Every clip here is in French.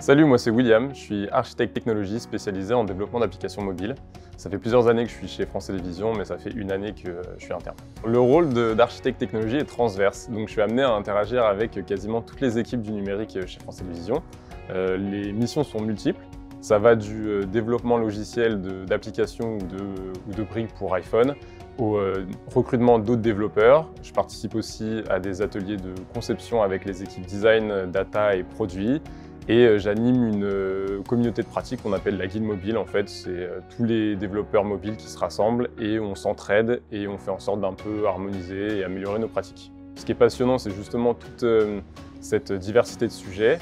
Salut, moi c'est William, je suis architecte technologie spécialisé en développement d'applications mobiles. Ça fait plusieurs années que je suis chez France Télévisions, mais ça fait une année que je suis interne. Le rôle d'architecte technologie est transverse, donc je suis amené à interagir avec quasiment toutes les équipes du numérique chez France Télévisions. Les missions sont multiples. Ça va du développement logiciel d'applications ou de briques pour iPhone, au recrutement d'autres développeurs. Je participe aussi à des ateliers de conception avec les équipes design, data et produits. Et j'anime une communauté de pratique qu'on appelle la Guilde Mobile. En fait, c'est tous les développeurs mobiles qui se rassemblent et on s'entraide et on fait en sorte d'un peu harmoniser et améliorer nos pratiques. Ce qui est passionnant, c'est justement toute cette diversité de sujets,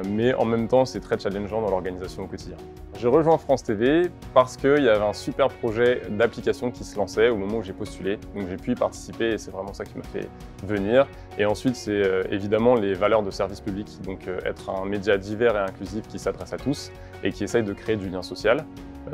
mais en même temps, c'est très challengeant dans l'organisation au quotidien. J'ai rejoint France TV parce qu'il y avait un super projet d'application qui se lançait au moment où j'ai postulé. Donc j'ai pu y participer et c'est vraiment ça qui m'a fait venir. Et ensuite, c'est évidemment les valeurs de service public. Donc être un média divers et inclusif qui s'adresse à tous et qui essaye de créer du lien social.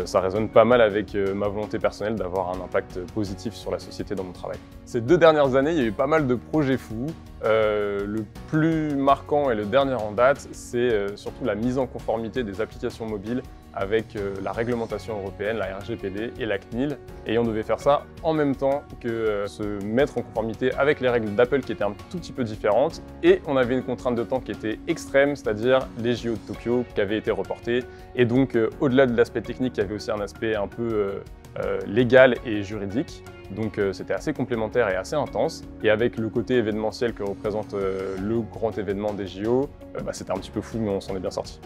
Ça résonne pas mal avec ma volonté personnelle d'avoir un impact positif sur la société dans mon travail. Ces 2 dernières années, il y a eu pas mal de projets fous. Le plus marquant et le dernier en date, c'est surtout la mise en conformité des applications mobiles avec la réglementation européenne, la RGPD et la CNIL. Et on devait faire ça en même temps que se mettre en conformité avec les règles d'Apple qui étaient un tout petit peu différentes. Et on avait une contrainte de temps qui était extrême, c'est-à-dire les JO de Tokyo qui avaient été reportés. Et donc, au-delà de l'aspect technique, il y avait aussi un aspect un peu légal et juridique. Donc c'était assez complémentaire et assez intense. Et avec le côté événementiel que représente le grand événement des JO, c'était un petit peu fou, mais on s'en est bien sorti.